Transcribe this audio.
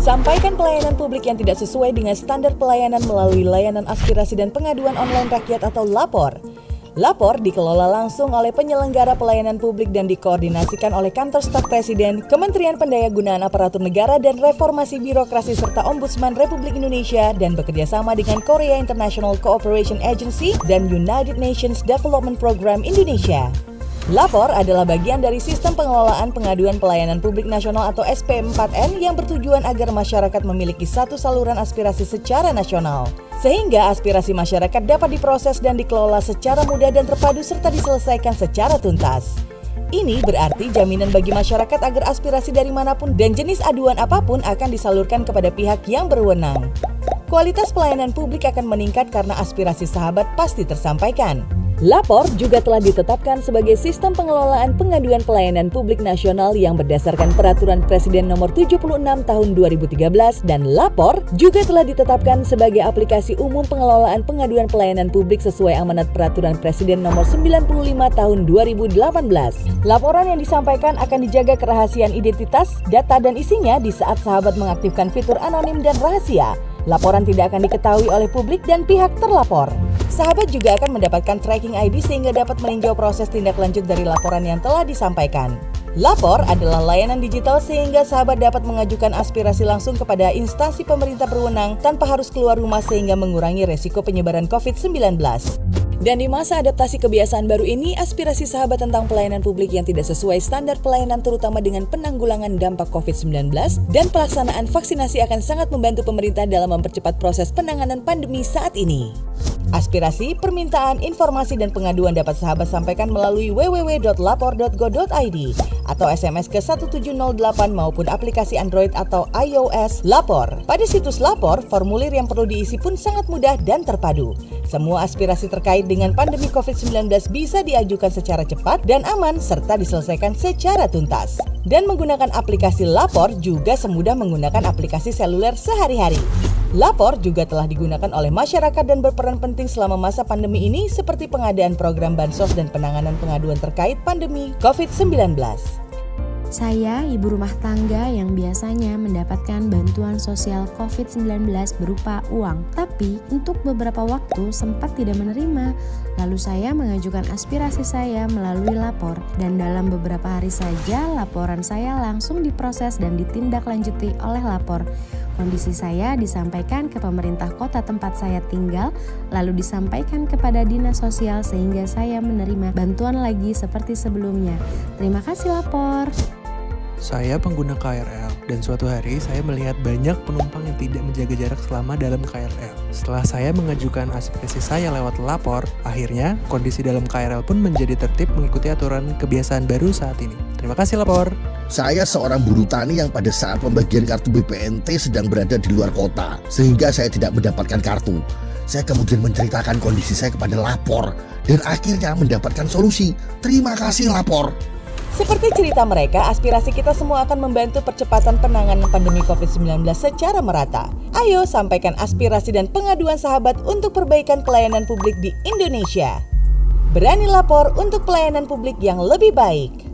Sampaikan pelayanan publik yang tidak sesuai dengan standar pelayanan melalui layanan aspirasi dan pengaduan online rakyat atau lapor. Lapor dikelola langsung oleh penyelenggara pelayanan publik dan dikoordinasikan oleh Kantor Staf Presiden, Kementerian Pendayagunaan Aparatur Negara dan Reformasi Birokrasi serta Ombudsman Republik Indonesia dan bekerjasama dengan Korea International Cooperation Agency dan United Nations Development Program Indonesia. Lapor adalah bagian dari Sistem Pengelolaan Pengaduan Pelayanan Publik Nasional atau SP4N yang bertujuan agar masyarakat memiliki satu saluran aspirasi secara nasional. Sehingga aspirasi masyarakat dapat diproses dan dikelola secara mudah dan terpadu serta diselesaikan secara tuntas. Ini berarti jaminan bagi masyarakat agar aspirasi dari manapun dan jenis aduan apapun akan disalurkan kepada pihak yang berwenang. Kualitas pelayanan publik akan meningkat karena aspirasi sahabat pasti tersampaikan. Lapor juga telah ditetapkan sebagai Sistem Pengelolaan Pengaduan Pelayanan Publik Nasional yang berdasarkan Peraturan Presiden Nomor 76 Tahun 2013 dan Lapor juga telah ditetapkan sebagai aplikasi umum pengelolaan pengaduan pelayanan publik sesuai amanat Peraturan Presiden Nomor 95 Tahun 2018. Laporan yang disampaikan akan dijaga kerahasiaan identitas, data dan isinya di saat sahabat mengaktifkan fitur anonim dan rahasia. Laporan tidak akan diketahui oleh publik dan pihak terlapor. Sahabat juga akan mendapatkan tracking ID sehingga dapat meninjau proses tindak lanjut dari laporan yang telah disampaikan. Lapor adalah layanan digital sehingga sahabat dapat mengajukan aspirasi langsung kepada instansi pemerintah berwenang tanpa harus keluar rumah sehingga mengurangi resiko penyebaran COVID-19. Dan di masa adaptasi kebiasaan baru ini, aspirasi sahabat tentang pelayanan publik yang tidak sesuai standar pelayanan terutama dengan penanggulangan dampak COVID-19 dan pelaksanaan vaksinasi akan sangat membantu pemerintah dalam mempercepat proses penanganan pandemi saat ini. Aspirasi, permintaan, informasi, dan pengaduan dapat sahabat sampaikan melalui www.lapor.go.id atau SMS ke 1708 maupun aplikasi Android atau iOS Lapor. Pada situs Lapor, formulir yang perlu diisi pun sangat mudah dan terpadu. Semua aspirasi terkait dengan pandemi COVID-19 bisa diajukan secara cepat dan aman serta diselesaikan secara tuntas. Dan menggunakan aplikasi Lapor juga semudah menggunakan aplikasi seluler sehari-hari. Lapor juga telah digunakan oleh masyarakat dan berperan penting selama masa pandemi ini seperti pengadaan program bansos dan penanganan pengaduan terkait pandemi COVID-19. Saya ibu rumah tangga yang biasanya mendapatkan bantuan sosial COVID-19 berupa uang, tapi untuk beberapa waktu sempat tidak menerima. Lalu saya mengajukan aspirasi saya melalui lapor, dan dalam beberapa hari saja laporan saya langsung diproses dan ditindaklanjuti oleh lapor. Kondisi saya disampaikan ke pemerintah kota tempat saya tinggal, lalu disampaikan kepada dinas sosial sehingga saya menerima bantuan lagi seperti sebelumnya. Terima kasih lapor. Saya pengguna KRL dan suatu hari saya melihat banyak penumpang yang tidak menjaga jarak selama dalam KRL. Setelah saya mengajukan aspirasi saya lewat lapor, akhirnya kondisi dalam KRL pun menjadi tertib mengikuti aturan kebiasaan baru saat ini. Terima kasih lapor. Saya seorang buruh tani yang pada saat pembagian kartu BPNT sedang berada di luar kota, sehingga saya tidak mendapatkan kartu. Saya kemudian menceritakan kondisi saya kepada lapor dan akhirnya mendapatkan solusi. Terima kasih lapor. Seperti cerita mereka, aspirasi kita semua akan membantu percepatan penanganan pandemi COVID-19 secara merata. Ayo sampaikan aspirasi dan pengaduan sahabat untuk perbaikan pelayanan publik di Indonesia. Berani lapor untuk pelayanan publik yang lebih baik.